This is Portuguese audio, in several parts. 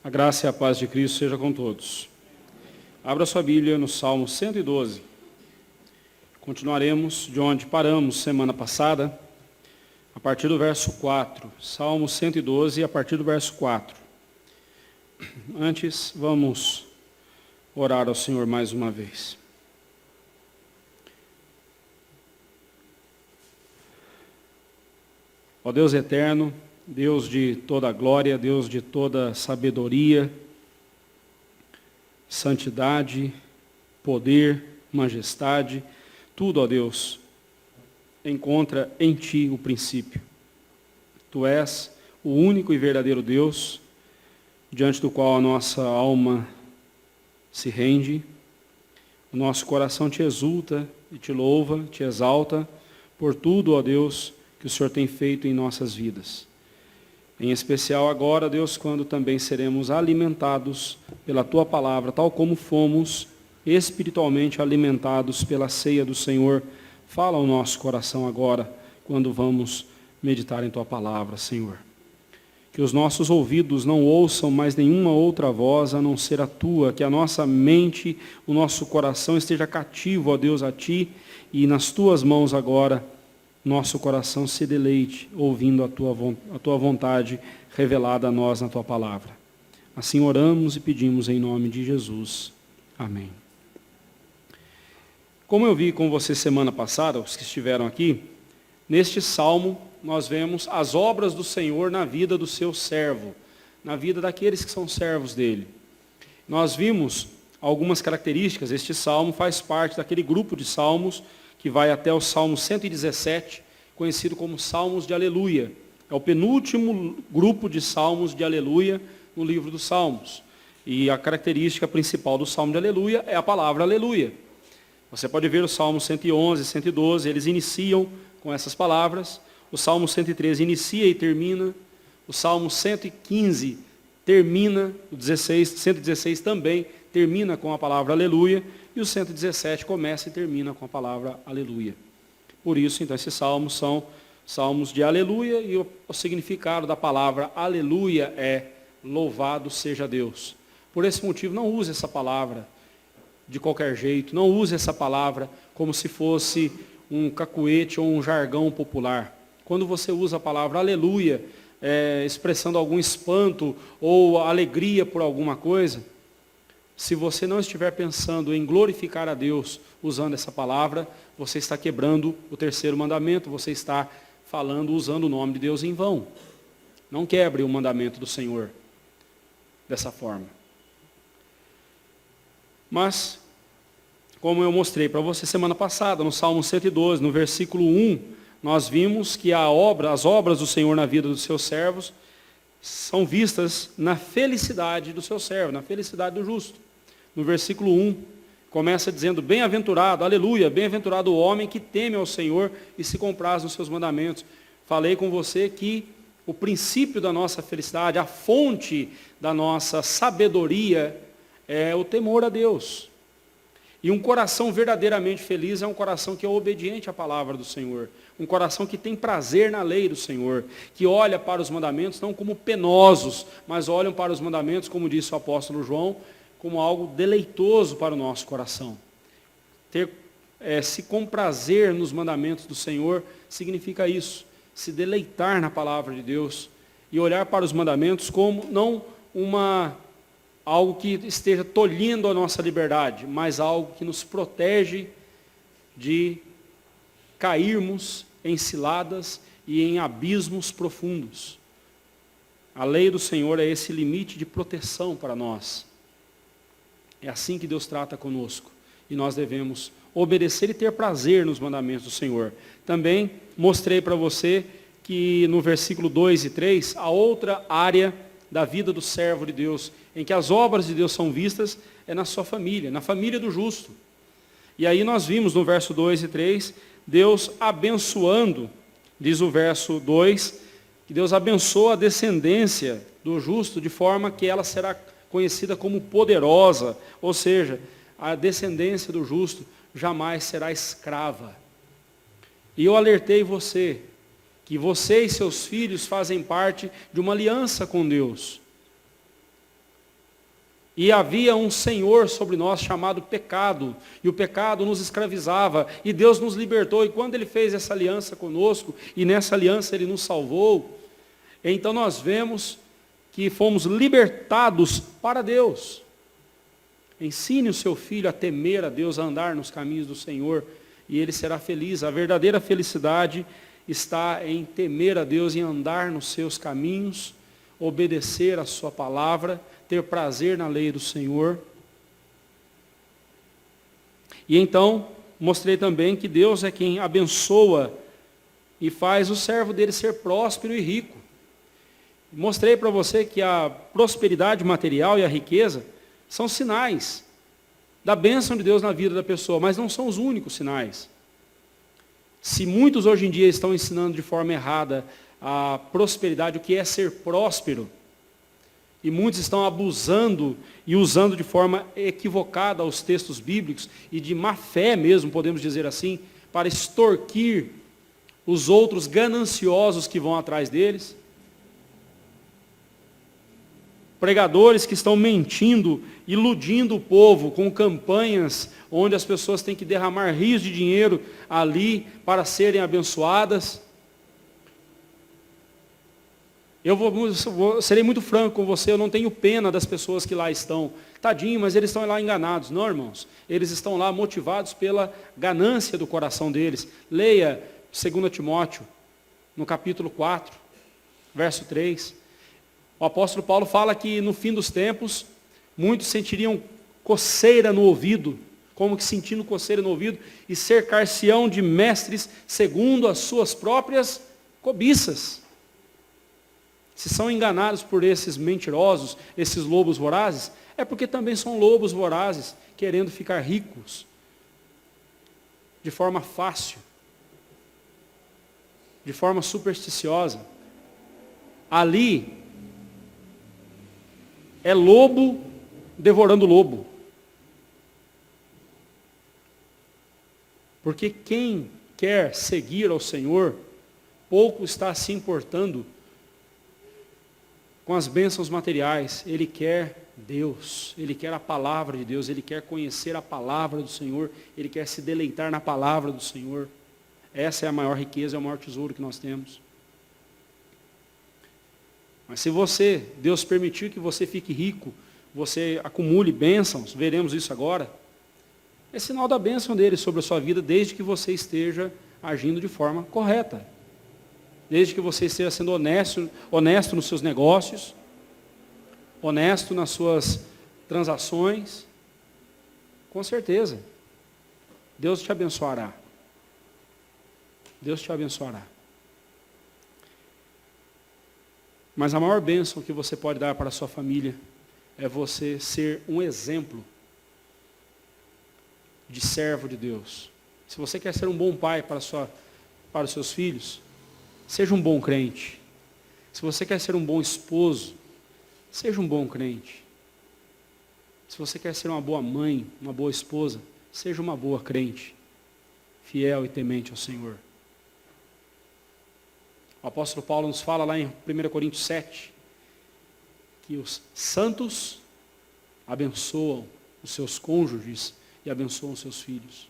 A graça e a paz de Cristo seja com todos. Abra sua Bíblia no Salmo 112. Continuaremos de onde paramos semana passada, a partir do verso 4. Salmo 112, a partir do verso 4. Antes, vamos orar ao Senhor mais uma vez. Ó Deus eterno, Deus de toda glória, Deus de toda sabedoria, santidade, poder, majestade, tudo, ó Deus, encontra em Ti o princípio. Tu és o único e verdadeiro Deus, diante do qual a nossa alma se rende, o nosso coração Te exulta e Te louva, Te exalta, por tudo, ó Deus, que o Senhor tem feito em nossas vidas. Em especial agora, Deus, quando também seremos alimentados pela Tua palavra, tal como fomos espiritualmente alimentados pela ceia do Senhor. Fala ao nosso coração agora, quando vamos meditar em Tua palavra, Senhor. Que os nossos ouvidos não ouçam mais nenhuma outra voz, a não ser a Tua, que a nossa mente, o nosso coração esteja cativo, ó Deus, a Ti, e nas Tuas mãos agora, nosso coração se deleite, ouvindo a Tua vontade revelada a nós na Tua palavra. Assim oramos e pedimos em nome de Jesus. Amém. Como eu vi com você semana passada, os que estiveram aqui, neste salmo nós vemos as obras do Senhor na vida do seu servo, na vida daqueles que são servos dele. Nós vimos algumas características. Este salmo faz parte daquele grupo de salmos que vai até o Salmo 117, conhecido como Salmos de Aleluia. É o penúltimo grupo de salmos de Aleluia no livro dos Salmos. E a característica principal do Salmo de Aleluia é a palavra Aleluia. Você pode ver o Salmo 111, 112, eles iniciam com essas palavras. O Salmo 113 inicia e termina. O Salmo 115 termina, o 116 também termina com a palavra Aleluia. E o 117 começa e termina com a palavra Aleluia. Por isso, então, esses salmos são salmos de Aleluia, e o significado da palavra Aleluia é louvado seja Deus. Por esse motivo, não use essa palavra de qualquer jeito, não use essa palavra como se fosse um cacuete ou um jargão popular. Quando você usa a palavra Aleluia, expressando algum espanto ou alegria por alguma coisa, se você não estiver pensando em glorificar a Deus usando essa palavra, você está quebrando o terceiro mandamento, você está usando o nome de Deus em vão. Não quebre o mandamento do Senhor dessa forma. Mas, como eu mostrei para você semana passada, no Salmo 112, no versículo 1, nós vimos que as obras do Senhor na vida dos seus servos são vistas na felicidade do seu servo, na felicidade do justo. No versículo 1, começa dizendo, bem-aventurado, aleluia, bem-aventurado o homem que teme ao Senhor e se compraz nos seus mandamentos. Falei com você que o princípio da nossa felicidade, a fonte da nossa sabedoria é o temor a Deus. E um coração verdadeiramente feliz é um coração que é obediente à palavra do Senhor. Um coração que tem prazer na lei do Senhor, que olha para os mandamentos não como penosos, mas olham para os mandamentos, como disse o apóstolo João, como algo deleitoso para o nosso coração. Se comprazer nos mandamentos do Senhor significa isso, se deleitar na palavra de Deus e olhar para os mandamentos como não algo que esteja tolhindo a nossa liberdade, mas algo que nos protege de cairmos em ciladas e em abismos profundos. A lei do Senhor é esse limite de proteção para nós. É assim que Deus trata conosco. E nós devemos obedecer e ter prazer nos mandamentos do Senhor. Também mostrei para você que no versículo 2 e 3, a outra área da vida do servo de Deus, em que as obras de Deus são vistas, é na sua família, na família do justo. E aí nós vimos no verso 2 e 3, Deus abençoando, diz o verso 2, que Deus abençoa a descendência do justo de forma que ela será conhecida como poderosa, ou seja, a descendência do justo jamais será escrava. E eu alertei você, que você e seus filhos fazem parte de uma aliança com Deus. E havia um senhor sobre nós chamado pecado, e o pecado nos escravizava, e Deus nos libertou, e quando Ele fez essa aliança conosco, e nessa aliança Ele nos salvou, então nós vemos que fomos libertados para Deus. Ensine o seu filho a temer a Deus, a andar nos caminhos do Senhor, e ele será feliz. A verdadeira felicidade está em temer a Deus, em andar nos seus caminhos, obedecer a sua palavra, ter prazer na lei do Senhor. E então, mostrei também que Deus é quem abençoa e faz o servo dele ser próspero e rico. Mostrei para você que a prosperidade material e a riqueza são sinais da bênção de Deus na vida da pessoa, mas não são os únicos sinais. Se muitos hoje em dia estão ensinando de forma errada a prosperidade, o que é ser próspero, e muitos estão abusando e usando de forma equivocada os textos bíblicos, e de má fé mesmo, podemos dizer assim, para extorquir os outros gananciosos que vão atrás deles. Pregadores que estão mentindo, iludindo o povo com campanhas onde as pessoas têm que derramar rios de dinheiro ali para serem abençoadas. Serei muito franco com você, eu não tenho pena das pessoas que lá estão. Tadinho, mas eles estão lá enganados. Não, irmãos, eles estão lá motivados pela ganância do coração deles. Leia 2 Timóteo, no capítulo 4, verso 3. O apóstolo Paulo fala que no fim dos tempos, muitos sentiriam coceira no ouvido, como que sentindo coceira no ouvido, e cercar-se-ão de mestres segundo as suas próprias cobiças. Se são enganados por esses mentirosos, esses lobos vorazes, é porque também são lobos vorazes, querendo ficar ricos, de forma fácil, de forma supersticiosa. Ali, é lobo devorando lobo. Porque quem quer seguir ao Senhor, pouco está se importando com as bênçãos materiais. Ele quer Deus, ele quer a palavra de Deus, ele quer conhecer a palavra do Senhor, ele quer se deleitar na palavra do Senhor. Essa é a maior riqueza, é o maior tesouro que nós temos. Mas se Deus permitir que você fique rico, você acumule bênçãos, veremos isso agora, é sinal da bênção dele sobre a sua vida, desde que você esteja agindo de forma correta. Desde que você esteja sendo honesto nos seus negócios, honesto nas suas transações, com certeza, Deus te abençoará. Deus te abençoará. Mas a maior bênção que você pode dar para a sua família é você ser um exemplo de servo de Deus. Se você quer ser um bom pai para os seus filhos, seja um bom crente. Se você quer ser um bom esposo, seja um bom crente. Se você quer ser uma boa mãe, uma boa esposa, seja uma boa crente, fiel e temente ao Senhor. O apóstolo Paulo nos fala lá em 1 Coríntios 7, que os santos abençoam os seus cônjuges e abençoam os seus filhos.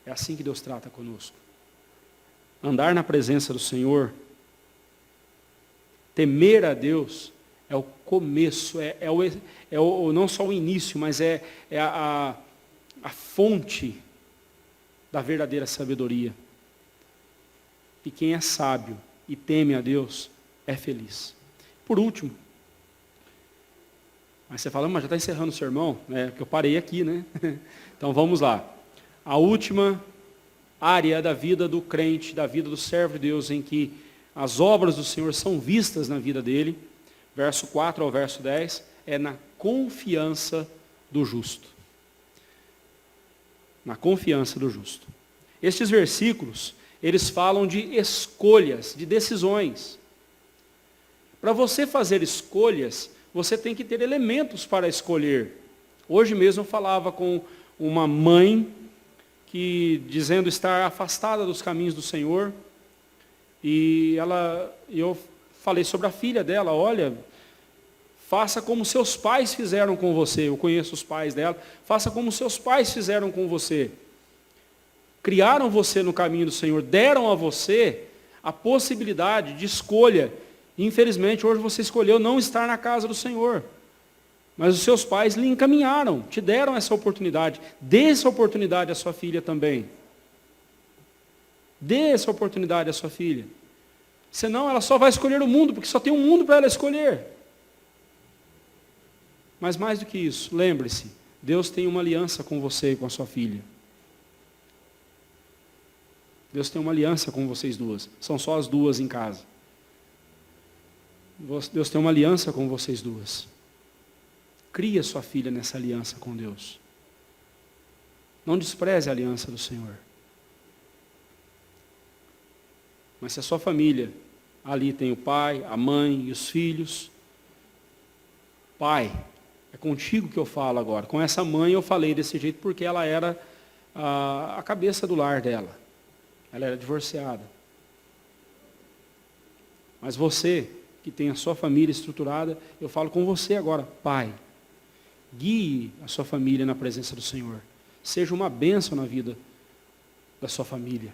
É assim que Deus trata conosco. Andar na presença do Senhor, temer a Deus, é o começo, não só o início, mas é a fonte da verdadeira sabedoria. E quem é sábio e teme a Deus é feliz. Por último, mas você fala, mas já está encerrando o sermão? Porque eu parei aqui, né? Então vamos lá. A última área da vida do crente, da vida do servo de Deus, em que as obras do Senhor são vistas na vida dele, verso 4 ao verso 10, é na confiança do justo. Na confiança do justo. Estes versículos, eles falam de escolhas, de decisões. Para você fazer escolhas, você tem que ter elementos para escolher. Hoje mesmo eu falava com uma mãe que, dizendo estar afastada dos caminhos do Senhor, e eu falei sobre a filha dela, olha, Faça como seus pais fizeram com você. Eu conheço os pais dela. Faça como seus pais fizeram com você. Criaram você no caminho do Senhor. Deram a você a possibilidade de escolha. Infelizmente, hoje você escolheu não estar na casa do Senhor. Mas os seus pais lhe encaminharam, te deram essa oportunidade. Dê essa oportunidade à sua filha também. Dê essa oportunidade à sua filha. Senão ela só vai escolher o mundo, porque só tem um mundo para ela escolher. Mas mais do que isso, lembre-se, Deus tem uma aliança com você e com a sua filha. Deus tem uma aliança com vocês duas. São só as duas em casa. Deus tem uma aliança com vocês duas. Cria sua filha nessa aliança com Deus. Não despreze a aliança do Senhor. Mas se a sua família, ali tem o pai, a mãe e os filhos. Pai, é contigo que eu falo agora. Com essa mãe eu falei desse jeito porque ela era a cabeça do lar dela. Ela era divorciada. Mas você, que tem a sua família estruturada, eu falo com você agora, pai. Guie a sua família na presença do Senhor. Seja uma bênção na vida da sua família.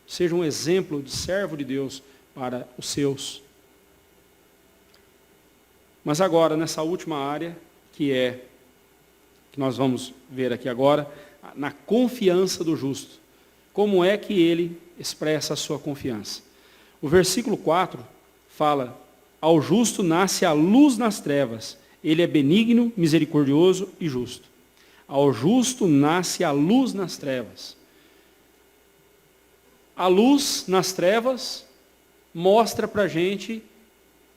Seja um exemplo de servo de Deus para os seus. Mas agora, nessa última área, que nós vamos ver aqui agora, na confiança do justo. Como é que ele expressa a sua confiança? O versículo 4 fala, ao justo nasce a luz nas trevas. Ele é benigno, misericordioso e justo. Ao justo nasce a luz nas trevas. A luz nas trevas mostra para a gente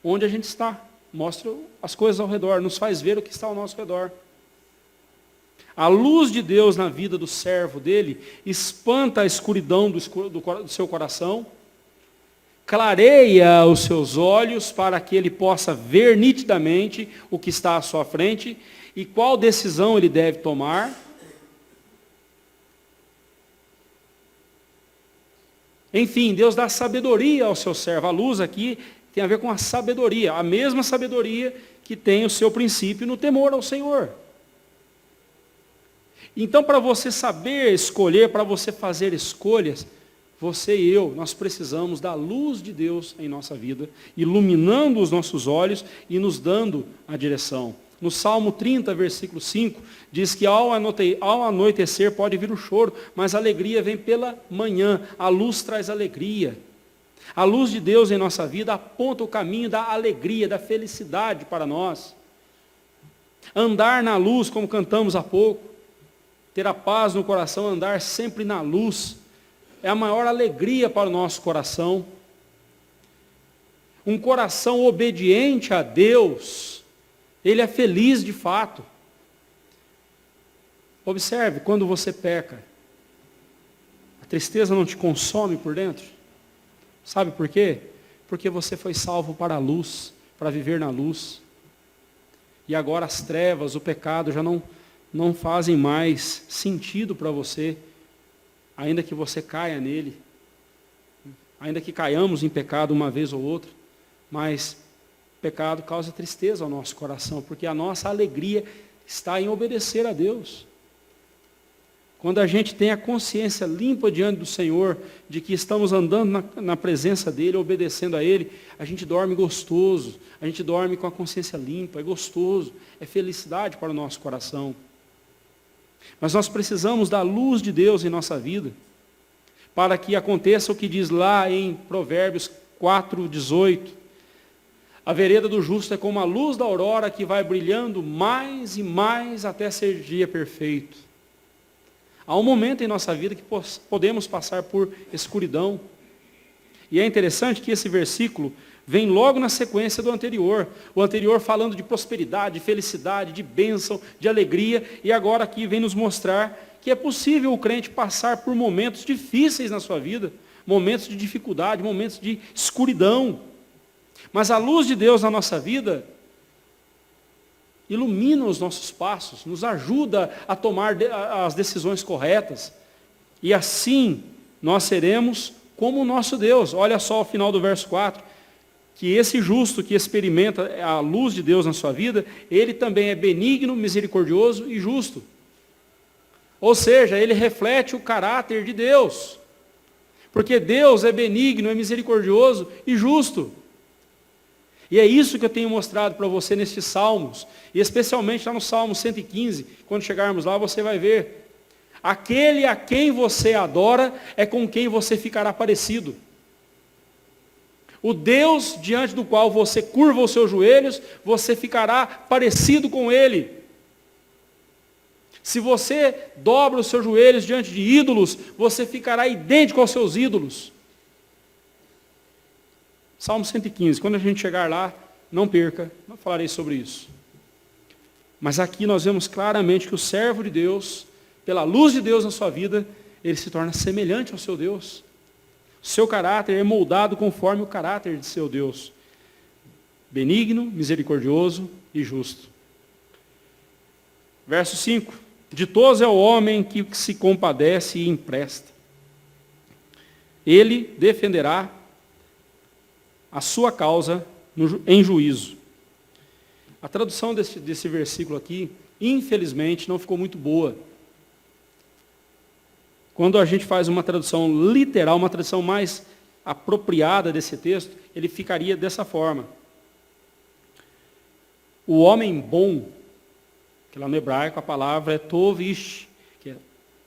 onde a gente está. Mostra as coisas ao redor, nos faz ver o que está ao nosso redor. A luz de Deus na vida do servo dele espanta a escuridão do seu coração, clareia os seus olhos para que ele possa ver nitidamente o que está à sua frente e qual decisão ele deve tomar. Enfim, Deus dá sabedoria ao seu servo. A luz aqui tem a ver com a sabedoria, a mesma sabedoria que tem o seu princípio no temor ao Senhor. Então, para você saber escolher, para você fazer escolhas, você e eu, nós precisamos da luz de Deus em nossa vida, iluminando os nossos olhos e nos dando a direção. No Salmo 30, versículo 5, diz que ao anoitecer pode vir o choro, mas a alegria vem pela manhã. A luz traz alegria. A luz de Deus em nossa vida aponta o caminho da alegria, da felicidade para nós. Andar na luz, como cantamos há pouco, ter a paz no coração, andar sempre na luz, é a maior alegria para o nosso coração. Um coração obediente a Deus, ele é feliz de fato. Observe, quando você peca, a tristeza não te consome por dentro? Sabe por quê? Porque você foi salvo para a luz, para viver na luz. E agora as trevas, o pecado já não fazem mais sentido para você, ainda que você caia nele, ainda que caiamos em pecado uma vez ou outra, mas pecado causa tristeza ao nosso coração, porque a nossa alegria está em obedecer a Deus. Quando a gente tem a consciência limpa diante do Senhor, de que estamos andando na presença dEle, obedecendo a Ele, a gente dorme gostoso, a gente dorme com a consciência limpa, é gostoso, é felicidade para o nosso coração. Mas nós precisamos da luz de Deus em nossa vida, para que aconteça o que diz lá em Provérbios 4:18. A vereda do justo é como a luz da aurora que vai brilhando mais e mais até ser dia perfeito. Há um momento em nossa vida que podemos passar por escuridão. E é interessante que esse versículo vem logo na sequência do anterior. O anterior falando de prosperidade, de felicidade, de bênção, de alegria. E agora aqui vem nos mostrar que é possível o crente passar por momentos difíceis na sua vida. Momentos de dificuldade, momentos de escuridão. Mas a luz de Deus na nossa vida ilumina os nossos passos, nos ajuda a tomar as decisões corretas. E assim nós seremos como o nosso Deus. Olha só o final do verso 4. que esse justo que experimenta a luz de Deus na sua vida, ele também é benigno, misericordioso e justo. Ou seja, ele reflete o caráter de Deus. Porque Deus é benigno, é misericordioso e justo. E é isso que eu tenho mostrado para você nestes salmos, e especialmente lá no Salmo 115, quando chegarmos lá você vai ver. Aquele a quem você adora é com quem você ficará parecido. O Deus diante do qual você curva os seus joelhos, você ficará parecido com Ele. Se você dobra os seus joelhos diante de ídolos, você ficará idêntico aos seus ídolos. Salmo 115, quando a gente chegar lá, não perca, não falarei sobre isso. Mas aqui nós vemos claramente que o servo de Deus, pela luz de Deus na sua vida, ele se torna semelhante ao seu Deus. O seu caráter é moldado conforme o caráter de seu Deus. Benigno, misericordioso e justo. Verso 5. Ditoso é o homem que se compadece e empresta. Ele defenderá a sua causa em juízo. A tradução desse versículo aqui, infelizmente, não ficou muito boa. Quando a gente faz uma tradução literal, uma tradução mais apropriada desse texto, ele ficaria dessa forma. O homem bom, que lá no hebraico a palavra é tovish, que é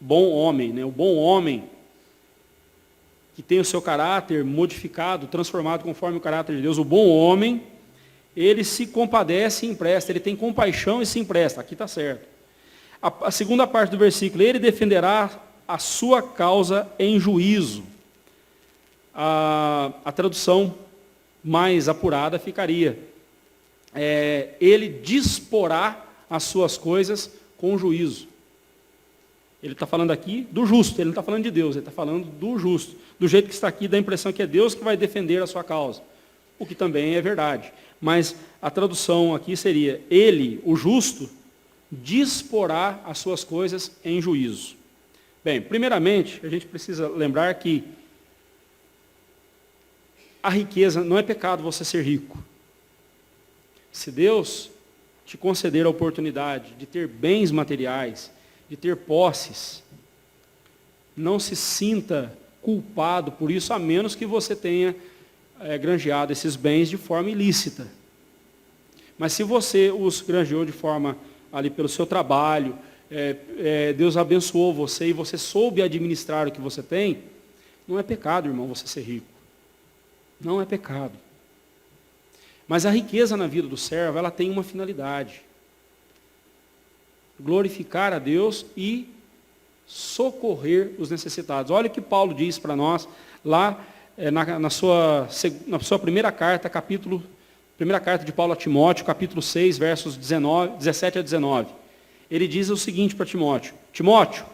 bom homem, né? O bom homem, que tem o seu caráter modificado, transformado conforme o caráter de Deus, o bom homem, ele se compadece e empresta, ele tem compaixão e se empresta, aqui está certo. A segunda parte do versículo, ele defenderá a sua causa em juízo. A tradução mais apurada ficaria, ele disporá as suas coisas com juízo. Ele está falando aqui do justo, ele não está falando de Deus, ele está falando do justo. Do jeito que está aqui, dá a impressão que é Deus que vai defender a sua causa, o que também é verdade. Mas a tradução aqui seria, ele, o justo, disporá as suas coisas em juízo. Bem, primeiramente, a gente precisa lembrar que a riqueza, não é pecado você ser rico. Se Deus te conceder a oportunidade de ter bens materiais, de ter posses, não se sinta culpado por isso, a menos que você tenha granjeado esses bens de forma ilícita. Mas se você os granjeou de forma, ali pelo seu trabalho, Deus abençoou você e você soube administrar o que você tem, não é pecado, irmão, você ser rico. Não é pecado. Mas a riqueza na vida do servo, ela tem uma finalidade. Glorificar a Deus e socorrer os necessitados. Olha o que Paulo diz para nós lá na sua primeira carta, primeira carta de Paulo a Timóteo, capítulo 6, versos 17 a 19. Ele diz o seguinte para Timóteo: Timóteo,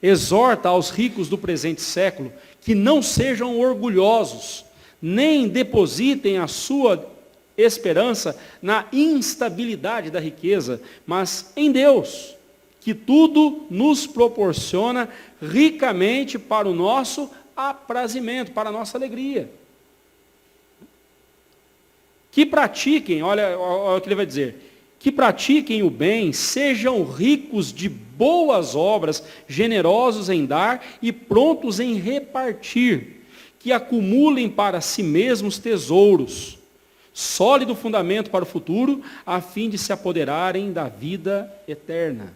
exorta aos ricos do presente século que não sejam orgulhosos, nem depositem a sua esperança na instabilidade da riqueza, mas em Deus, que tudo nos proporciona ricamente para o nosso aprazimento, para a nossa alegria. Que pratiquem, olha o que ele vai dizer, que pratiquem o bem, sejam ricos de boas obras, generosos em dar e prontos em repartir, que acumulem para si mesmos tesouros, sólido fundamento para o futuro, a fim de se apoderarem da vida eterna.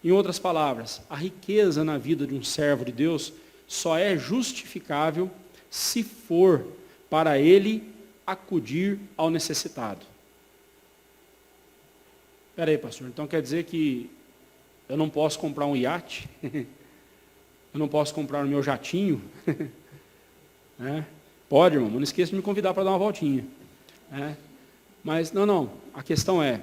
Em outras palavras, a riqueza na vida de um servo de Deus só é justificável se for para ele acudir ao necessitado. Espera aí, pastor, então quer dizer que eu não posso comprar um iate? Eu não posso comprar o meu jatinho? Pode, irmão, não esqueça de me convidar para dar uma voltinha. Mas, não, a questão é,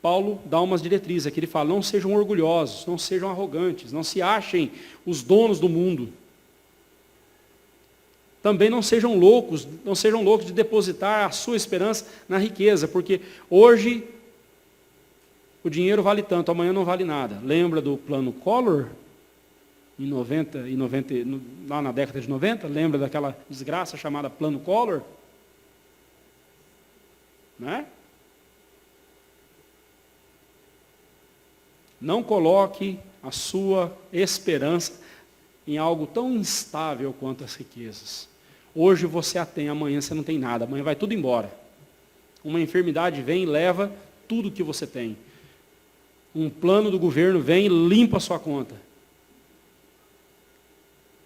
Paulo dá umas diretrizes aqui, ele fala, não sejam orgulhosos, não sejam arrogantes, não se achem os donos do mundo. Também não sejam loucos de depositar a sua esperança na riqueza, porque hoje o dinheiro vale tanto, amanhã não vale nada. Lembra do plano Collor? lá na década de 90, lembra daquela desgraça chamada Plano Collor? Né? Não coloque a sua esperança em algo tão instável quanto as riquezas. Hoje você a tem, amanhã você não tem nada, amanhã vai tudo embora. Uma enfermidade vem e leva tudo que você tem. Um plano do governo vem e limpa a sua conta.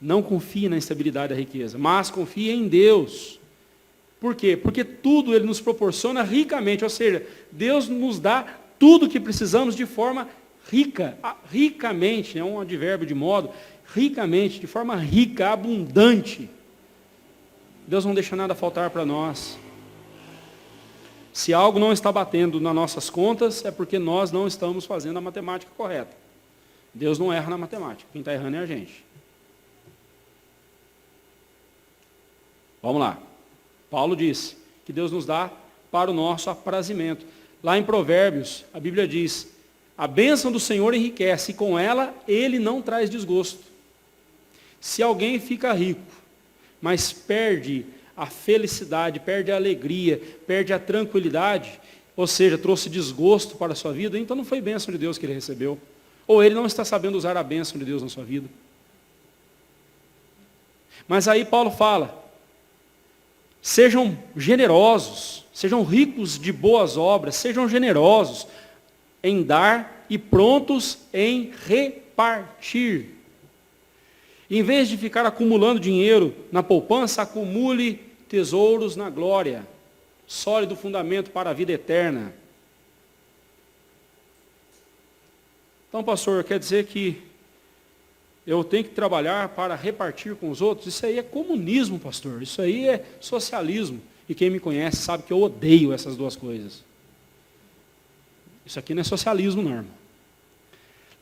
Não confie na instabilidade da riqueza, mas confie em Deus. Por quê? Porque tudo Ele nos proporciona ricamente, ou seja, Deus nos dá tudo que precisamos de forma rica, ricamente, é um advérbio de modo, ricamente, de forma rica, abundante. Deus não deixa nada faltar para nós. Se algo não está batendo nas nossas contas, é porque nós não estamos fazendo a matemática correta. Deus não erra na matemática, quem está errando é a gente. Vamos lá. Paulo disse que Deus nos dá para o nosso aprazimento. Lá em Provérbios, a Bíblia diz, a bênção do Senhor enriquece, e com ela Ele não traz desgosto. Se alguém fica rico, mas perde a felicidade, perde a alegria, perde a tranquilidade, ou seja, trouxe desgosto para a sua vida, então não foi bênção de Deus que ele recebeu. Ou ele não está sabendo usar a bênção de Deus na sua vida. Mas aí Paulo fala, sejam generosos, sejam ricos de boas obras, sejam generosos em dar e prontos em repartir. Em vez de ficar acumulando dinheiro na poupança, acumule tesouros na glória, sólido fundamento para a vida eterna. Então, pastor, quer dizer que eu tenho que trabalhar para repartir com os outros? Isso aí é comunismo, pastor. Isso aí é socialismo. E quem me conhece sabe que eu odeio essas duas coisas. Isso aqui não é socialismo, não, irmão.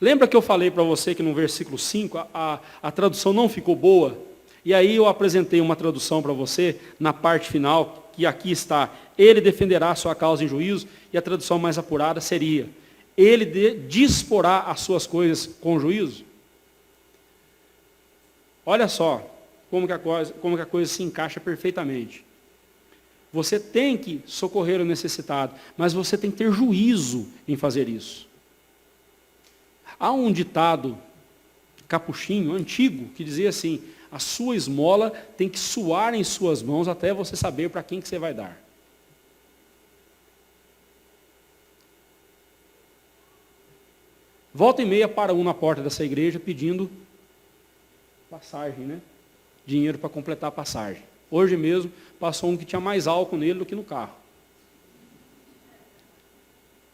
Lembra que eu falei para você que no versículo 5 a tradução não ficou boa? E aí eu apresentei uma tradução para você na parte final, que aqui está, ele defenderá a sua causa em juízo, e a tradução mais apurada seria, ele disporá as suas coisas com juízo. Olha só como que a coisa se encaixa perfeitamente. Você tem que socorrer o necessitado, mas você tem que ter juízo em fazer isso. Há um ditado capuchinho, antigo, que dizia assim, a sua esmola tem que suar em suas mãos até você saber para quem que você vai dar. Volta e meia para um na porta dessa igreja pedindo passagem, né? Dinheiro para completar a passagem. Hoje mesmo passou um que tinha mais álcool nele do que no carro.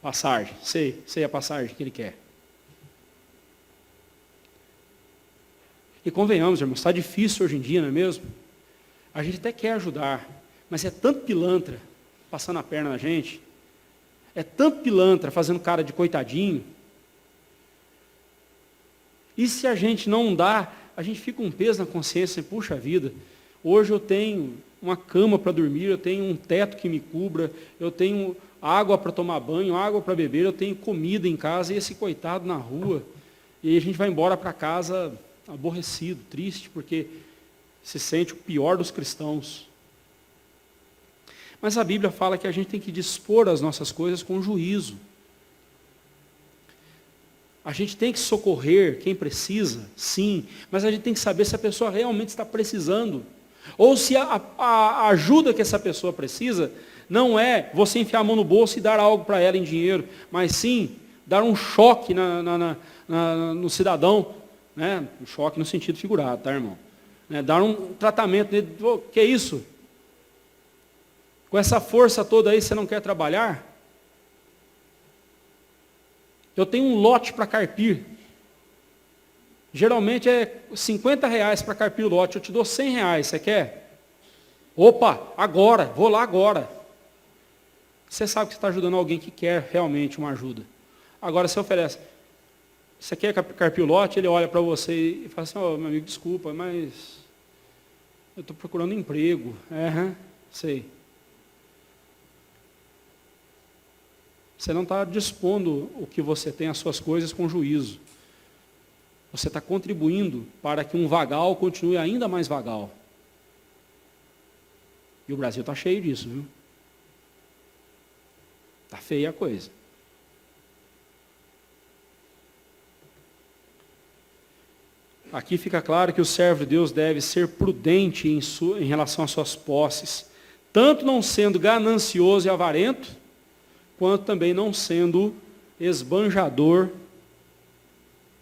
Passagem, sei a passagem que ele quer. E convenhamos, irmãos, está difícil hoje em dia, não é mesmo? A gente até quer ajudar, mas é tanto pilantra passando a perna na gente, é tanto pilantra fazendo cara de coitadinho. E se a gente não dá, a gente fica um peso na consciência, puxa vida, hoje eu tenho uma cama para dormir, eu tenho um teto que me cubra, eu tenho água para tomar banho, água para beber, eu tenho comida em casa, e esse coitado na rua, e aí a gente vai embora para casa aborrecido, triste, porque se sente o pior dos cristãos. Mas a Bíblia fala que a gente tem que dispor as nossas coisas com juízo. A gente tem que socorrer quem precisa, sim, mas a gente tem que saber se a pessoa realmente está precisando. Ou se a ajuda que essa pessoa precisa não é você enfiar a mão no bolso e dar algo para ela em dinheiro, mas sim dar um choque no cidadão, né? Um choque no sentido figurado, tá, irmão? Né? Dar um tratamento nele, que é isso? Com essa força toda aí, você não quer trabalhar? Eu tenho um lote para carpir. Geralmente é R$50 para carpir o lote, eu te dou R$100, você quer? Opa, agora, vou lá agora. Você sabe que você está ajudando alguém que quer realmente uma ajuda. Agora você oferece, você quer carpir o lote, ele olha para você e fala assim, meu amigo, desculpa, mas eu estou procurando emprego. Sei. Você não está dispondo o que você tem, as suas coisas, com juízo. você está contribuindo para que um vagal continue ainda mais vagal. E o Brasil está cheio disso, viu? Está feia a coisa. Aqui fica claro que o servo de Deus deve ser prudente em relação às suas posses, tanto não sendo ganancioso e avarento, quanto também não sendo esbanjador,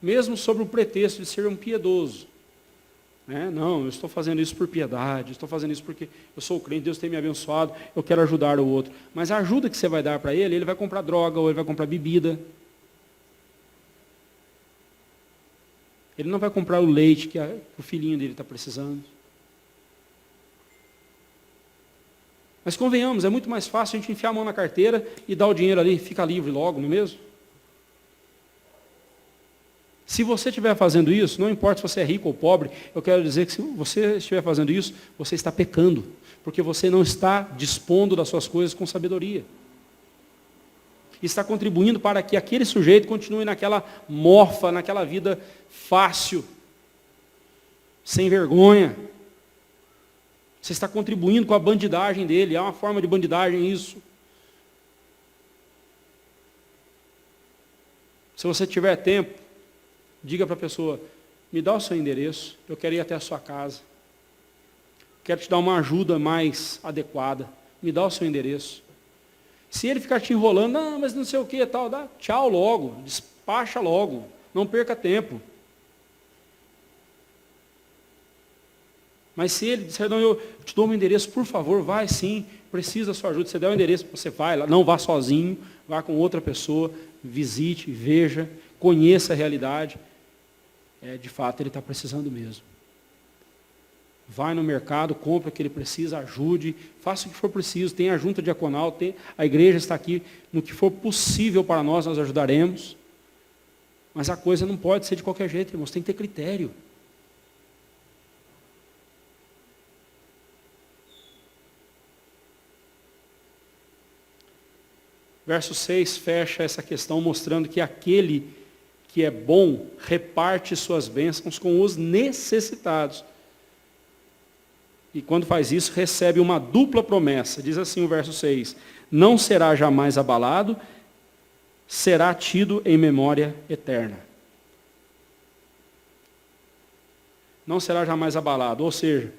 mesmo sob o pretexto de ser um piedoso. Não, eu estou fazendo isso por piedade, estou fazendo isso porque eu sou crente, Deus tem me abençoado, eu quero ajudar o outro. Mas a ajuda que você vai dar para ele vai comprar droga ou ele vai comprar bebida. Ele não vai comprar o leite que o filhinho dele está precisando. Mas convenhamos, é muito mais fácil a gente enfiar a mão na carteira e dar o dinheiro ali, fica livre logo, não é mesmo? Se você estiver fazendo isso, não importa se você é rico ou pobre, eu quero dizer que se você estiver fazendo isso, você está pecando, porque você não está dispondo das suas coisas com sabedoria. Está contribuindo para que aquele sujeito continue naquela mofa, naquela vida fácil, sem vergonha. Você está contribuindo com a bandidagem dele, é uma forma de bandidagem isso. Se você tiver tempo, diga para a pessoa, me dá o seu endereço, eu quero ir até a sua casa. Quero te dar uma ajuda mais adequada, me dá o seu endereço. Se ele ficar te enrolando, não, mas não sei o que, tal, dá tchau logo, despacha logo, não perca tempo. Mas se ele disser, não, eu te dou o meu endereço, por favor, vai sim, preciso da sua ajuda, você der o endereço, você vai lá, não vá sozinho, vá com outra pessoa, visite, veja, conheça a realidade. De fato, ele está precisando mesmo. Vai no mercado, compra o que ele precisa, ajude, faça o que for preciso, tem a junta diaconal, a igreja está aqui, no que for possível para nós ajudaremos. Mas a coisa não pode ser de qualquer jeito, irmãos, tem que ter critério. Verso 6 fecha essa questão mostrando que aquele que é bom reparte suas bênçãos com os necessitados. E quando faz isso, recebe uma dupla promessa. Diz assim o verso 6, não será jamais abalado, será tido em memória eterna. Não será jamais abalado, ou seja,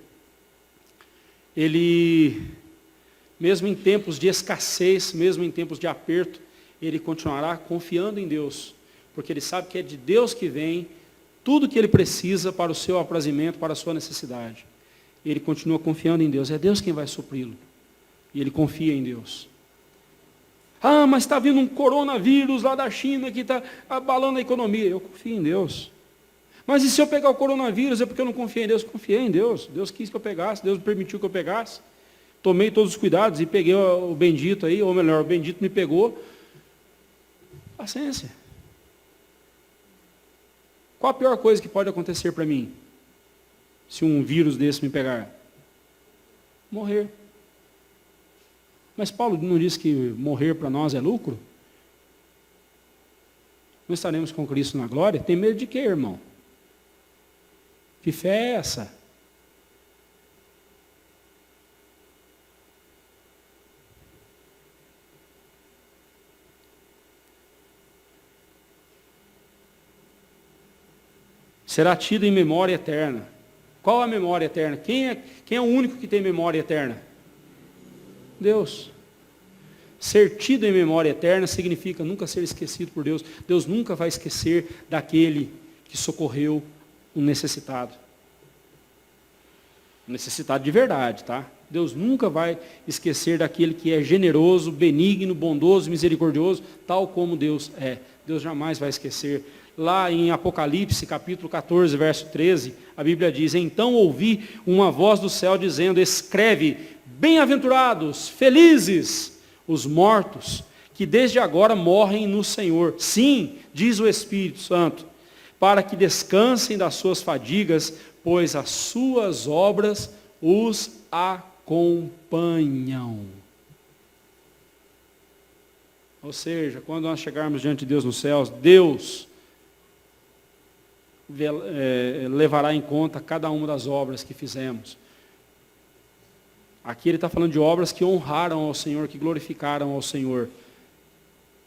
ele, mesmo em tempos de escassez, mesmo em tempos de aperto, ele continuará confiando em Deus, porque ele sabe que é de Deus que vem tudo que ele precisa para o seu aprazimento, para a sua necessidade. Ele continua confiando em Deus, é Deus quem vai supri-lo. E ele confia em Deus. Ah, mas está vindo um coronavírus lá da China que está abalando a economia. Eu confio em Deus. Mas e se eu pegar o coronavírus, é porque eu não confiei em Deus? Eu confiei em Deus. Deus quis que eu pegasse, Deus permitiu que eu pegasse. Tomei todos os cuidados e peguei o bendito aí, ou melhor, o bendito me pegou. Paciência. Qual a pior coisa que pode acontecer para mim? Se um vírus desse me pegar? Morrer. Mas Paulo não disse que morrer para nós é lucro? Não estaremos com Cristo na glória? Tem medo de quê, irmão? Que fé é essa? Será tido em memória eterna. Qual a memória eterna? Quem é o único que tem memória eterna? Deus. Ser tido em memória eterna significa nunca ser esquecido por Deus. Deus nunca vai esquecer daquele que socorreu um necessitado. Um necessitado de verdade, tá? Deus nunca vai esquecer daquele que é generoso, benigno, bondoso, misericordioso, tal como Deus é. Deus jamais vai esquecer. Lá em Apocalipse, capítulo 14, verso 13, a Bíblia diz, então ouvi uma voz do céu dizendo, escreve, bem-aventurados, felizes, os mortos, que desde agora morrem no Senhor. Sim, diz o Espírito Santo, para que descansem das suas fadigas, pois as suas obras os acompanham. Ou seja, quando nós chegarmos diante de Deus nos céus, Deus levará em conta cada uma das obras que fizemos. Aqui ele está falando de obras que honraram ao Senhor, que glorificaram ao Senhor.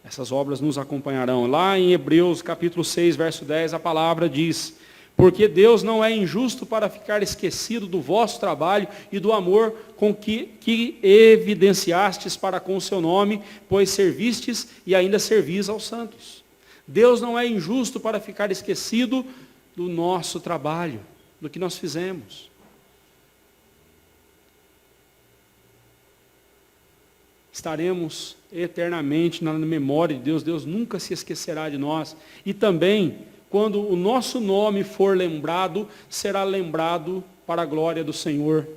Essas obras nos acompanharão. Lá em Hebreus capítulo 6, verso 10, a palavra diz: porque Deus não é injusto para ficar esquecido do vosso trabalho e do amor com que evidenciastes para com o seu nome, pois servistes e ainda servis aos santos. Deus não é injusto para ficar esquecido do nosso trabalho, do que nós fizemos. Estaremos eternamente na memória de Deus. Deus nunca se esquecerá de nós. E também, quando o nosso nome for lembrado, será lembrado para a glória do Senhor.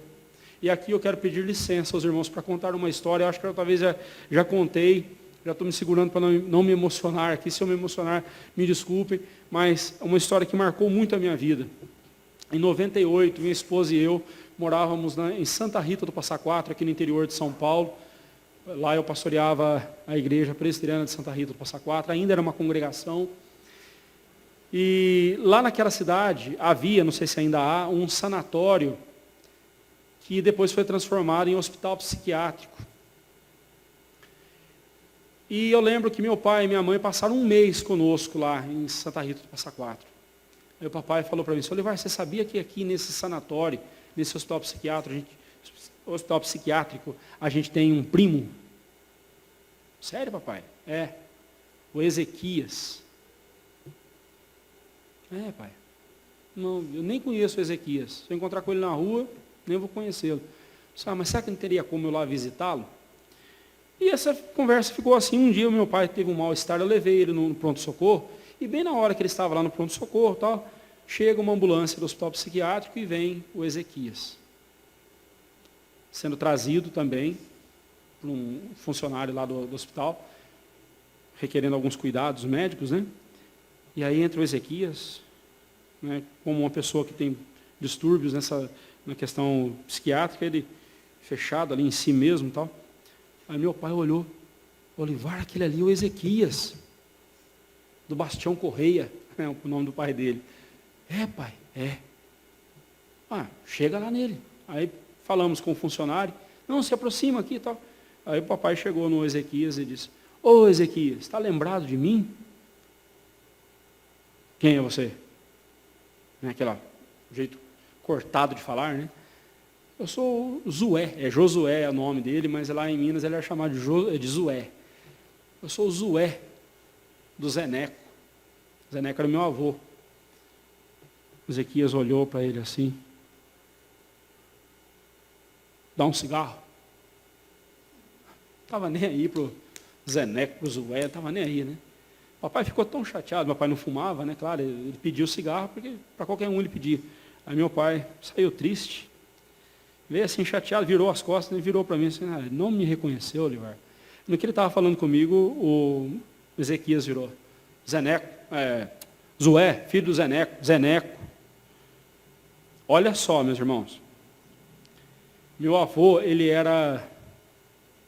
E aqui eu quero pedir licença aos irmãos para contar uma história. Eu acho que eu talvez já contei, já estou me segurando para não me emocionar aqui. Se eu me emocionar, me desculpem, mas é uma história que marcou muito a minha vida. Em 98, minha esposa e eu morávamos em Santa Rita do Passa Quatro, aqui no interior de São Paulo. Lá eu pastoreava a igreja presbiteriana de Santa Rita do Passa Quatro, ainda era uma congregação. E lá naquela cidade havia, não sei se ainda há, um sanatório que depois foi transformado em hospital psiquiátrico. E eu lembro que meu pai e minha mãe passaram um mês conosco lá em Santa Rita do Passa Quatro. Aí o papai falou para mim: "Seu Olivar, você sabia que aqui nesse sanatório, nesse hospital psiquiátrico, a gente tem um primo?" "Sério, papai?" "É, o Ezequias." "É, pai, não, eu nem conheço o Ezequias. Se eu encontrar com ele na rua, nem vou conhecê-lo." Mas será que não teria como eu lá visitá-lo?" E essa conversa ficou assim. Um dia o meu pai teve um mal-estar, eu levei ele no pronto-socorro, e bem na hora que ele estava lá no pronto-socorro, chega uma ambulância do hospital psiquiátrico e vem o Ezequias, sendo trazido também por um funcionário lá do hospital, requerendo alguns cuidados médicos, né? E aí entra o Ezequias, né, como uma pessoa que tem distúrbios na questão psiquiátrica, ele fechado ali em si mesmo e tal. Aí meu pai olhou: "Olivar, aquele ali é o Ezequias, do Bastião Correia", é o nome do pai dele. "É, pai, é." Chega lá nele." Aí falamos com o funcionário: "Não, se aproxima aqui e tal." Aí o papai chegou no Ezequias e disse: "Ô Ezequias, está lembrado de mim?" "Quem é você?" Aquele jeito cortado de falar, né? "Eu sou Zué." Josué é o nome dele, mas lá em Minas ele é chamado de Zué. "Eu sou o Zué do Zeneco." Zeneco era meu avô. Ezequias olhou para ele assim: "Dá um cigarro." Estava nem aí para o Zeneco, para o Zué, estava nem aí, né? Papai ficou tão chateado. Meu pai não fumava, né? Claro, ele pediu cigarro, porque para qualquer um ele pedia. Aí meu pai saiu triste, veio assim chateado, virou as costas e virou para mim assim: "Não me reconheceu, Olivar?" No que ele estava falando comigo, o Ezequias virou: "Zeneco, Zué, filho do Zeneco." Olha só, meus irmãos, meu avô, ele era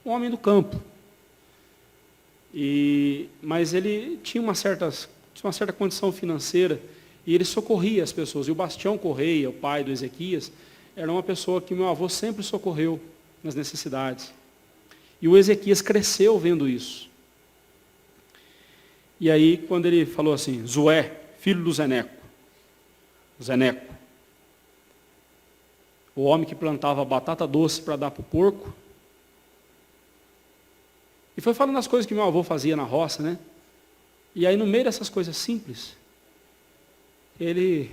um homem do campo, mas ele tinha uma certa condição financeira, e ele socorria as pessoas. E o Bastião Correia, o pai do Ezequias, era uma pessoa que meu avô sempre socorreu nas necessidades. E o Ezequias cresceu vendo isso. E aí, quando ele falou assim: "Zué, filho do Zeneco, o homem que plantava batata doce para dar para o porco." E foi falando as coisas que meu avô fazia na roça, né? E aí, no meio dessas coisas simples, ele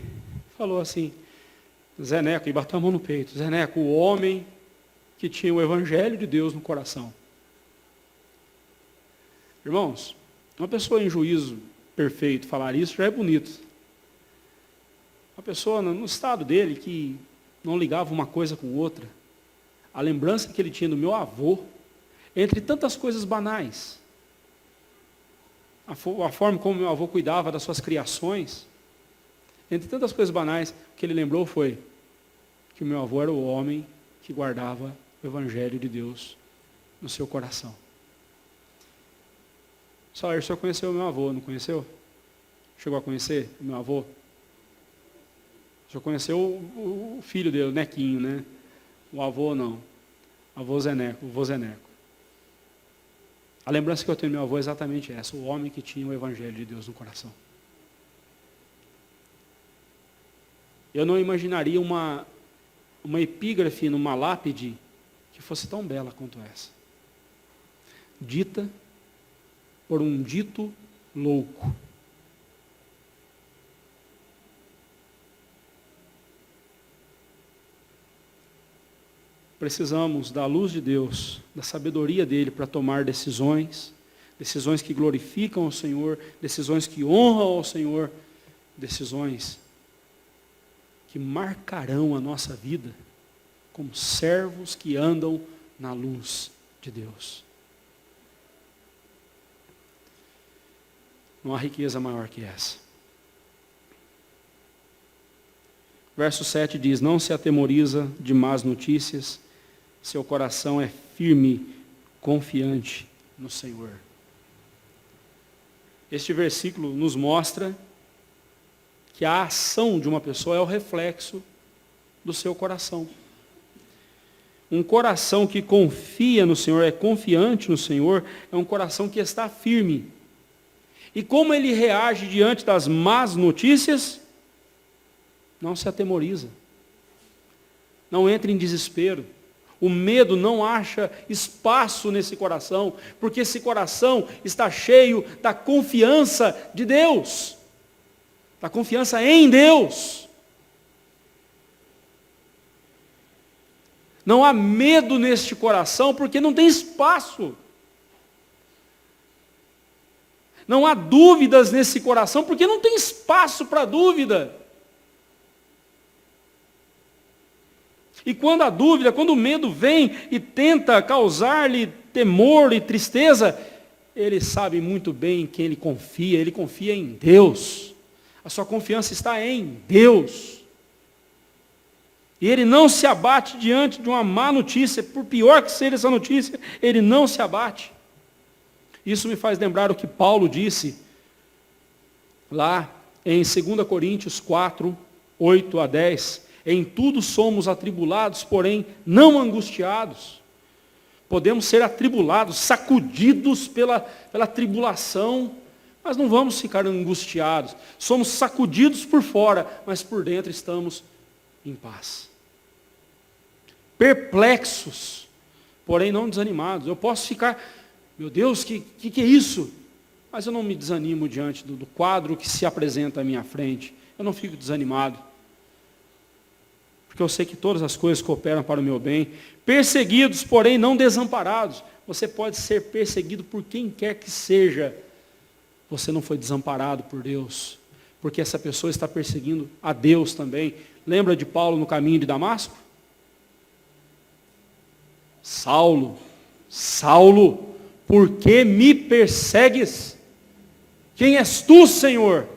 falou assim: "Zeneco", e bateu a mão no peito: "Zeneco, o homem que tinha o Evangelho de Deus no coração." Irmãos, uma pessoa em juízo perfeito falar isso já é bonito. Uma pessoa no estado dele, que não ligava uma coisa com outra, a lembrança que ele tinha do meu avô, entre tantas coisas banais, a forma como meu avô cuidava das suas criações, entre tantas coisas banais, o que ele lembrou foi que o meu avô era o homem que guardava o Evangelho de Deus no seu coração. Só o senhor conheceu o meu avô, não conheceu? Chegou a conhecer o meu avô? Já conheceu o filho dele, o Nequinho, né? O avô não. Avô Zeneco, o avô Zeneco. A lembrança que eu tenho do meu avô é exatamente essa, o homem que tinha o Evangelho de Deus no coração. Eu não imaginaria uma epígrafe numa lápide que fosse tão bela quanto essa. Dita por um dito louco. Precisamos da luz de Deus, da sabedoria dele para tomar decisões que glorificam ao Senhor, decisões que honram ao Senhor, decisões que marcarão a nossa vida como servos que andam na luz de Deus. Não há riqueza maior que essa. Verso 7 diz: não se atemoriza de más notícias, seu coração é firme, confiante no Senhor. Este versículo nos mostra que a ação de uma pessoa é o reflexo do seu coração. Um coração que confia no Senhor, é confiante no Senhor, é um coração que está firme. E como ele reage diante das más notícias? Não se atemoriza. Não entra em desespero. O medo não acha espaço nesse coração, porque esse coração está cheio da confiança de Deus, da confiança em Deus. Não há medo neste coração, porque não tem espaço. Não há dúvidas nesse coração, porque não tem espaço para dúvida. E quando a dúvida, quando o medo vem e tenta causar-lhe temor e tristeza, ele sabe muito bem em quem ele confia em Deus. A sua confiança está em Deus. E ele não se abate diante de uma má notícia, por pior que seja essa notícia, ele não se abate. Isso me faz lembrar o que Paulo disse lá em 2 Coríntios 4, 8 a 10. Em tudo somos atribulados, porém não angustiados. Podemos ser atribulados, sacudidos pela tribulação, mas não vamos ficar angustiados. Somos sacudidos por fora, mas por dentro estamos em paz. Perplexos, porém não desanimados. Eu posso ficar, meu Deus, que é isso? Mas eu não me desanimo diante do quadro que se apresenta à minha frente. Eu não fico desanimado. Porque eu sei que todas as coisas cooperam para o meu bem. Perseguidos, porém não desamparados. Você pode ser perseguido por quem quer que seja. Você não foi desamparado por Deus. Porque essa pessoa está perseguindo a Deus também. Lembra de Paulo no caminho de Damasco? Saulo, Saulo, por que me persegues? Quem és tu, Senhor?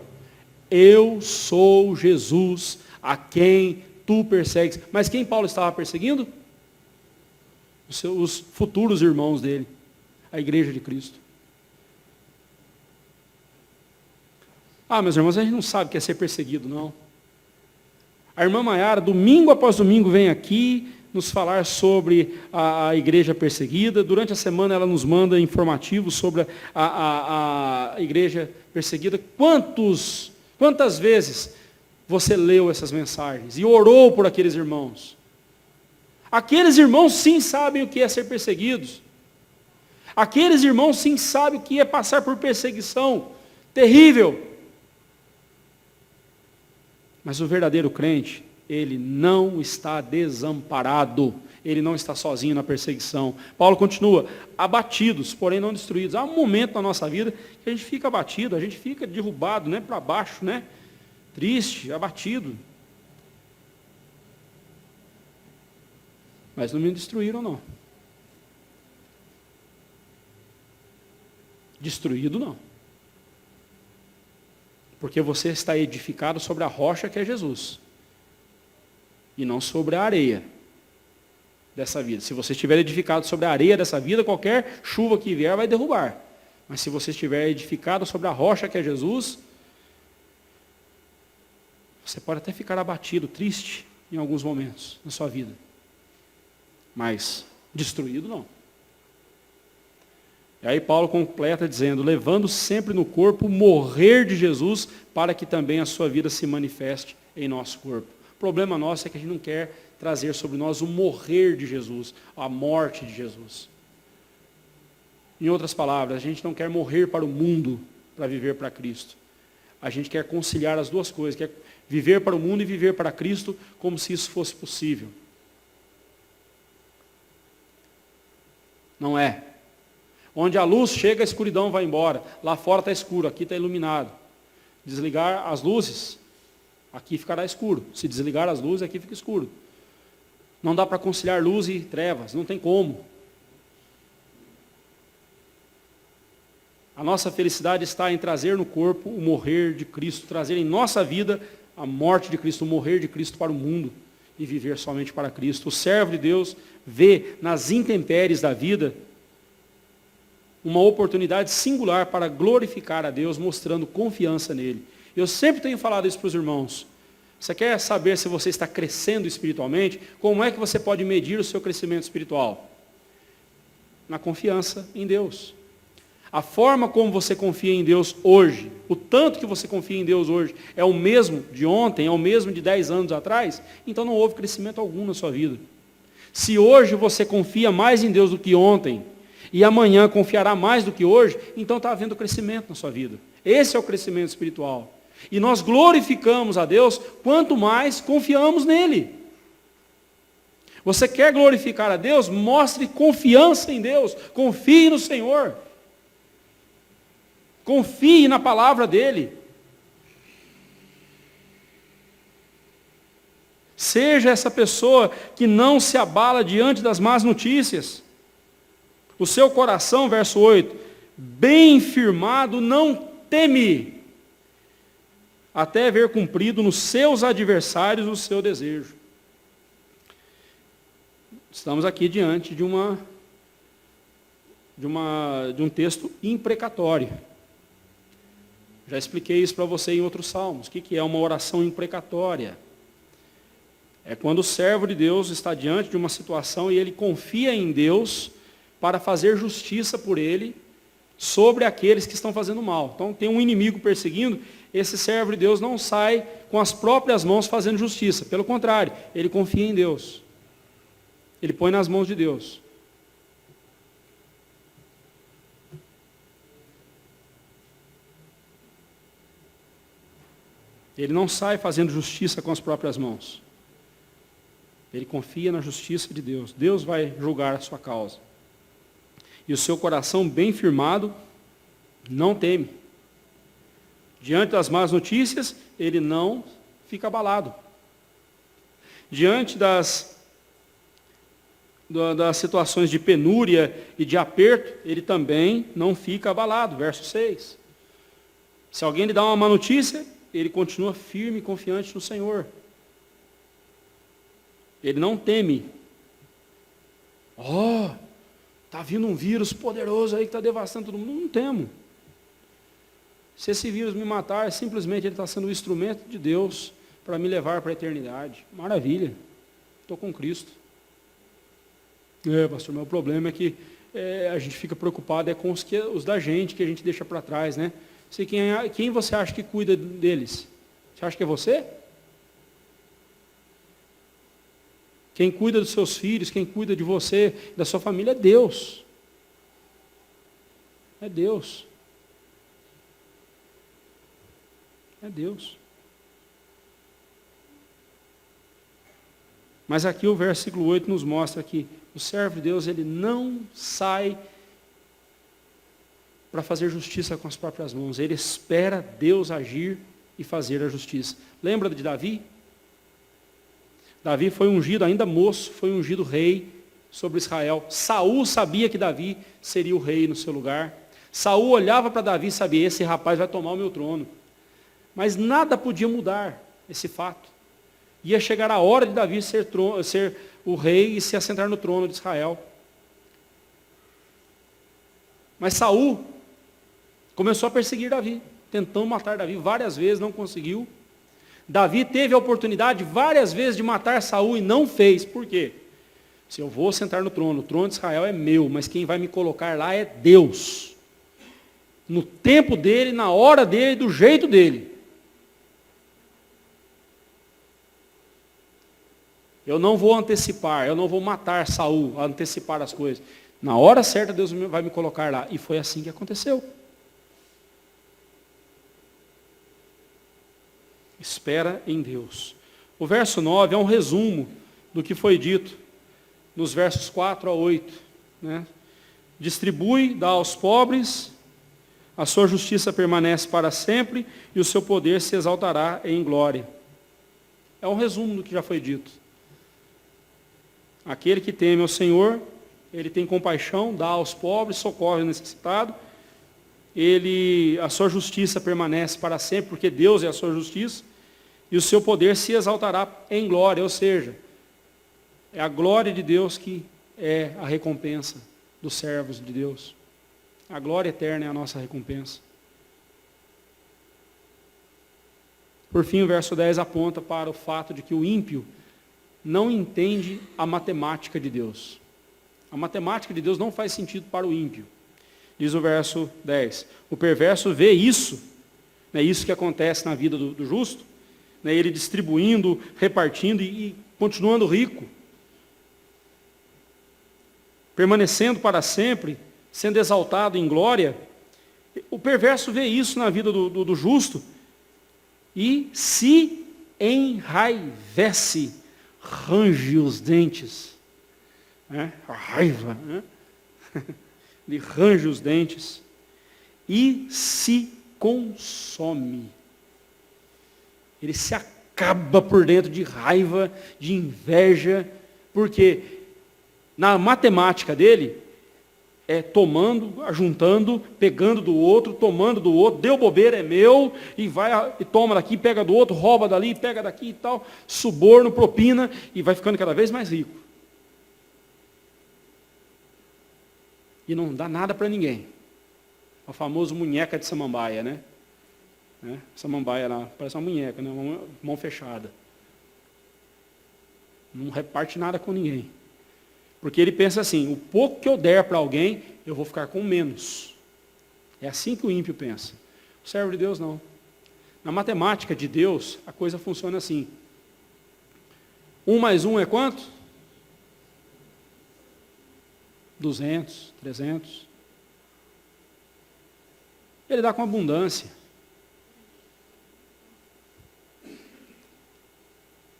Eu sou Jesus, a quem tu persegues. Mas quem Paulo estava perseguindo? Os futuros irmãos dele, a igreja de Cristo. Meus irmãos, a gente não sabe o que é ser perseguido, não. A irmã Maiara, domingo após domingo, vem aqui nos falar sobre a igreja perseguida. Durante a semana ela nos manda informativos sobre a igreja perseguida. Quantas vezes você leu essas mensagens e orou por aqueles irmãos? Aqueles irmãos sim sabem o que é ser perseguidos. Aqueles irmãos sim sabem o que é passar por perseguição terrível. Mas o verdadeiro crente, ele não está desamparado. Ele não está sozinho na perseguição. Paulo continua, abatidos, porém não destruídos. Há um momento na nossa vida que a gente fica abatido, a gente fica derrubado, né, para baixo, né? Triste, abatido. Mas não me destruíram, não. Destruído, não. Porque você está edificado sobre a rocha que é Jesus. E não sobre a areia dessa vida. Se você estiver edificado sobre a areia dessa vida, qualquer chuva que vier vai derrubar. Mas se você estiver edificado sobre a rocha que é Jesus, Você pode até ficar abatido, triste, em alguns momentos na sua vida. Mas destruído não. E aí Paulo completa dizendo, levando sempre no corpo o morrer de Jesus, para que também a sua vida se manifeste em nosso corpo. O problema nosso é que a gente não quer trazer sobre nós o morrer de Jesus, a morte de Jesus. Em outras palavras, a gente não quer morrer para o mundo para viver para Cristo. A gente quer conciliar as duas coisas, quer viver para o mundo e viver para Cristo como se isso fosse possível. Não é. Onde a luz chega, a escuridão vai embora. Lá fora está escuro, aqui está iluminado. Desligar as luzes, aqui ficará escuro. Se desligar as luzes, aqui fica escuro. Não dá para conciliar luz e trevas, não tem como. A nossa felicidade está em trazer no corpo o morrer de Cristo, trazer em nossa vida a morte de Cristo, o morrer de Cristo para o mundo e viver somente para Cristo. O servo de Deus vê nas intempéries da vida uma oportunidade singular para glorificar a Deus, mostrando confiança nele. Eu sempre tenho falado isso para os irmãos. Você quer saber se você está crescendo espiritualmente? Como é que você pode medir o seu crescimento espiritual? Na confiança em Deus. A forma como você confia em Deus hoje, o tanto que você confia em Deus hoje, é o mesmo de ontem, é o mesmo de 10 anos atrás, então não houve crescimento algum na sua vida. Se hoje você confia mais em Deus do que ontem, e amanhã confiará mais do que hoje, então está havendo crescimento na sua vida. Esse é o crescimento espiritual. E nós glorificamos a Deus quanto mais confiamos nele. Você quer glorificar a Deus? Mostre confiança em Deus. Confie no Senhor. Confie na palavra dele. Seja essa pessoa que não se abala diante das más notícias. O seu coração, verso 8, bem firmado, não teme, até ver cumprido nos seus adversários o seu desejo. Estamos aqui diante de um texto imprecatório. Já expliquei isso para você em outros salmos. O que é uma oração imprecatória? É quando o servo de Deus está diante de uma situação e ele confia em Deus para fazer justiça por ele sobre aqueles que estão fazendo mal. Então tem um inimigo perseguindo, esse servo de Deus não sai com as próprias mãos fazendo justiça. Pelo contrário, ele confia em Deus. Ele põe nas mãos de Deus. Ele não sai fazendo justiça com as próprias mãos. Ele confia na justiça de Deus. Deus vai julgar a sua causa. E o seu coração bem firmado não teme. Diante das más notícias, ele não fica abalado. Diante das situações de penúria e de aperto, ele também não fica abalado. Verso 6. Se alguém lhe dá uma má notícia, ele continua firme e confiante no Senhor. Ele não teme. Está vindo um vírus poderoso aí que está devastando todo mundo. Não temo. Se esse vírus me matar, simplesmente ele está sendo o instrumento de Deus para me levar para a eternidade. Maravilha. Estou com Cristo. Pastor, meu problema é que a gente fica preocupado com os da gente, que a gente deixa para trás, né? Quem você acha que cuida deles? Você acha que é você? Quem cuida dos seus filhos, quem cuida de você, da sua família, é Deus. É Deus. É Deus. Mas aqui o versículo 8 nos mostra que o servo de Deus, ele não sai para fazer justiça com as próprias mãos. Ele espera Deus agir e fazer a justiça. Lembra de Davi? Davi foi ungido, ainda moço, foi ungido rei sobre Israel. Saul sabia que Davi seria o rei no seu lugar. Saul olhava para Davi e sabia, esse rapaz vai tomar o meu trono. Mas nada podia mudar esse fato. Ia chegar a hora de Davi ser o rei e se assentar no trono de Israel. Mas Saul começou a perseguir Davi, tentando matar Davi várias vezes, não conseguiu. Davi teve a oportunidade várias vezes de matar Saul e não fez. Por quê? Se eu vou sentar no trono, o trono de Israel é meu, mas quem vai me colocar lá é Deus. No tempo dele, na hora dele, do jeito dele. Eu não vou antecipar, eu não vou matar Saul, antecipar as coisas. Na hora certa, Deus vai me colocar lá. E foi assim que aconteceu. Espera em Deus. O verso 9 é um resumo do que foi dito nos versos 4 a 8. Né? Distribui, dá aos pobres, a sua justiça permanece para sempre e o seu poder se exaltará em glória. É um resumo do que já foi dito. Aquele que teme ao Senhor, ele tem compaixão, dá aos pobres, socorre o necessitado. A sua justiça permanece para sempre, porque Deus é a sua justiça. E o seu poder se exaltará em glória, ou seja, é a glória de Deus que é a recompensa dos servos de Deus. A glória eterna é a nossa recompensa. Por fim, o verso 10 aponta para o fato de que o ímpio não entende a matemática de Deus. A matemática de Deus não faz sentido para o ímpio. Diz o verso 10. O perverso vê isso, né, isso que acontece na vida do justo, né, ele distribuindo, repartindo e continuando rico, permanecendo para sempre, sendo exaltado em glória. O perverso vê isso na vida do justo e se enraivece, range os dentes. Né? A raiva, né? Ele range os dentes e se consome. Ele se acaba por dentro de raiva, de inveja, porque na matemática dele é tomando, ajuntando, pegando do outro, tomando do outro, deu bobeira, é meu, e vai e toma daqui, pega do outro, rouba dali, pega daqui e tal, suborno, propina, e vai ficando cada vez mais rico. E não dá nada para ninguém. O famoso munheca de samambaia, né? Samambaia lá, parece uma munheca, né? Uma mão fechada. Não reparte nada com ninguém. Porque ele pensa assim, o pouco que eu der para alguém, eu vou ficar com menos. É assim que o ímpio pensa. O servo de Deus não. Na matemática de Deus, a coisa funciona assim. 1 mais 1 é quanto? 200, 300. Ele dá com abundância.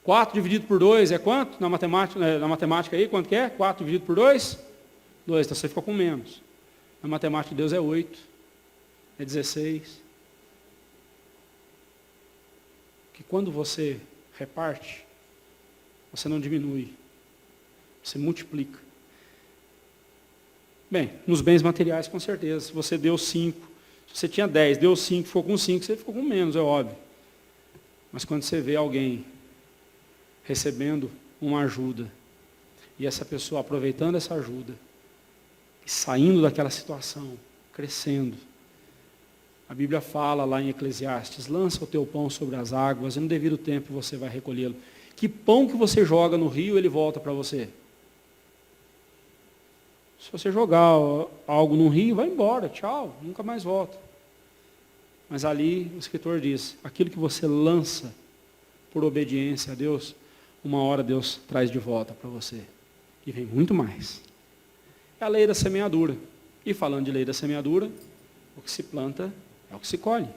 4 dividido por 2 é quanto? Na matemática aí, quanto que é? 4 dividido por 2? 2, então você ficou com menos. Na matemática de Deus é 8, é 16. Que quando você reparte, você não diminui, você multiplica. Bem, nos bens materiais, com certeza. Se você deu 5, se você tinha 10, deu 5, ficou com 5, você ficou com menos, é óbvio. Mas quando você vê alguém recebendo uma ajuda, e essa pessoa aproveitando essa ajuda, e saindo daquela situação, crescendo, a Bíblia fala lá em Eclesiastes, lança o teu pão sobre as águas, e no devido tempo você vai recolhê-lo. Que pão que você joga no rio, ele volta para você. Se você jogar algo no rio, vai embora, tchau, nunca mais volta. Mas ali o escritor diz, aquilo que você lança por obediência a Deus, uma hora Deus traz de volta para você. E vem muito mais. É a lei da semeadura. E falando de lei da semeadura, o que se planta é o que se colhe.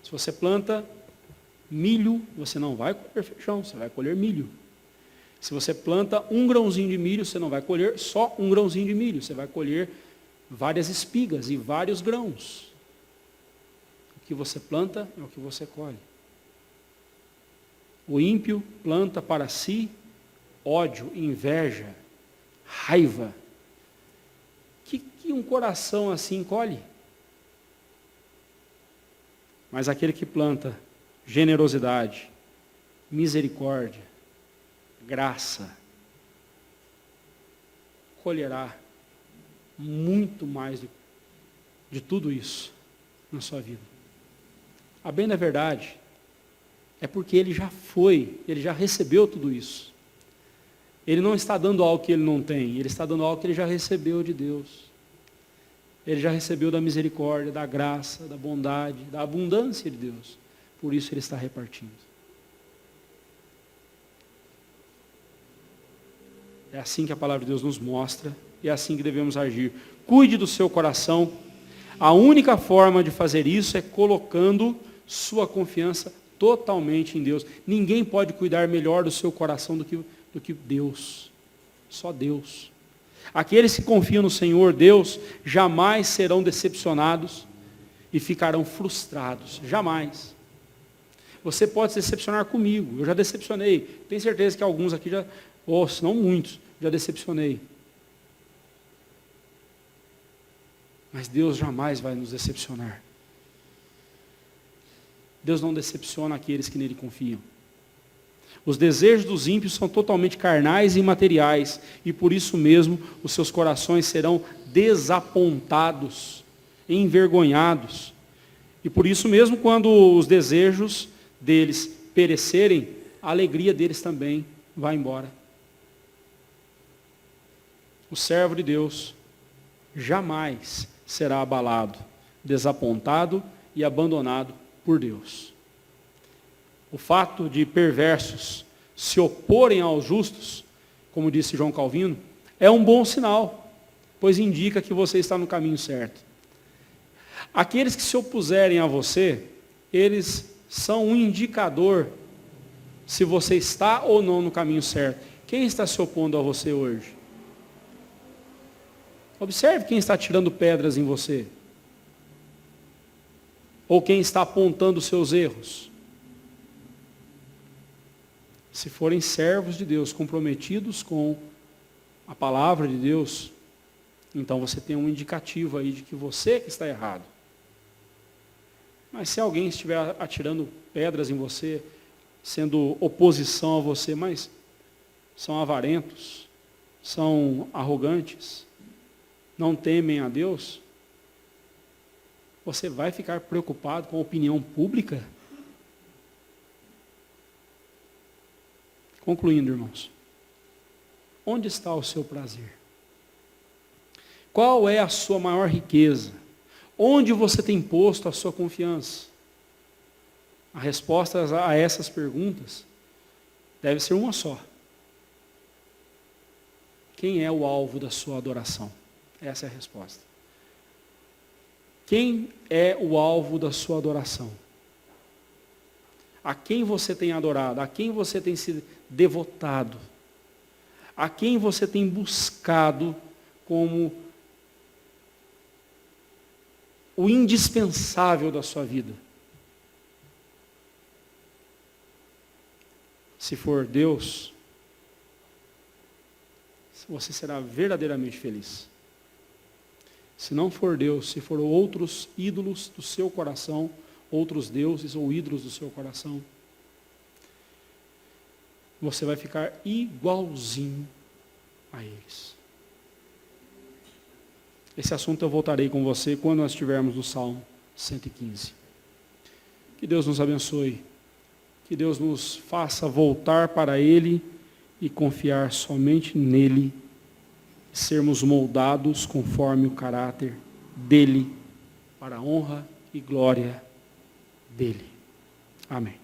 Se você planta milho, você não vai colher feijão, você vai colher milho. Se você planta um grãozinho de milho, você não vai colher só um grãozinho de milho, você vai colher várias espigas e vários grãos. O que você planta é o que você colhe. O ímpio planta para si ódio, inveja, raiva. Que um coração assim colhe? Mas aquele que planta generosidade, misericórdia, graça, colherá muito mais de tudo isso na sua vida. A bem da verdade, é porque ele já foi, ele já recebeu tudo isso. Ele não está dando algo que ele não tem, ele está dando algo que ele já recebeu de Deus. Ele já recebeu da misericórdia, da graça, da bondade, da abundância de Deus. Por isso ele está repartindo. É assim que a palavra de Deus nos mostra, e é assim que devemos agir. Cuide do seu coração. A única forma de fazer isso é colocando sua confiança totalmente em Deus. Ninguém pode cuidar melhor do seu coração do que Deus. Só Deus. Aqueles que confiam no Senhor Deus jamais serão decepcionados e ficarão frustrados. Jamais. Você pode se decepcionar comigo. Eu já decepcionei. Tenho certeza que alguns aqui já, ou se não muitos, já decepcionei. Mas Deus jamais vai nos decepcionar. Deus não decepciona aqueles que nele confiam. Os desejos dos ímpios são totalmente carnais e imateriais, e por isso mesmo os seus corações serão desapontados, envergonhados. E por isso mesmo, quando os desejos deles perecerem, a alegria deles também vai embora. O servo de Deus jamais será abalado, desapontado e abandonado por Deus. O fato de perversos se oporem aos justos, como disse João Calvino, é um bom sinal, pois indica que você está no caminho certo. Aqueles que se opuserem a você, eles são um indicador se você está ou não no caminho certo. Quem está se opondo a você hoje? Observe quem está tirando pedras em você. Ou quem está apontando os seus erros. Se forem servos de Deus, comprometidos com a palavra de Deus, então você tem um indicativo aí de que você que está errado. Mas se alguém estiver atirando pedras em você, sendo oposição a você, mas são avarentos, são arrogantes, não temem a Deus, você vai ficar preocupado com a opinião pública? Concluindo, irmãos, onde está o seu prazer? Qual é a sua maior riqueza? Onde você tem posto a sua confiança? A resposta a essas perguntas deve ser uma só. Quem é o alvo da sua adoração? Essa é a resposta. Quem é o alvo da sua adoração? A quem você tem adorado? A quem você tem sido devotado? A quem você tem buscado como o indispensável da sua vida? Se for Deus, você será verdadeiramente feliz. Se não for Deus, se for outros ídolos do seu coração, outros deuses ou ídolos do seu coração, você vai ficar igualzinho a eles. Esse assunto eu voltarei com você quando nós estivermos no Salmo 115. Que Deus nos abençoe. Que Deus nos faça voltar para Ele e confiar somente nele. Sermos moldados conforme o caráter dele, para a honra e glória dele. Amém.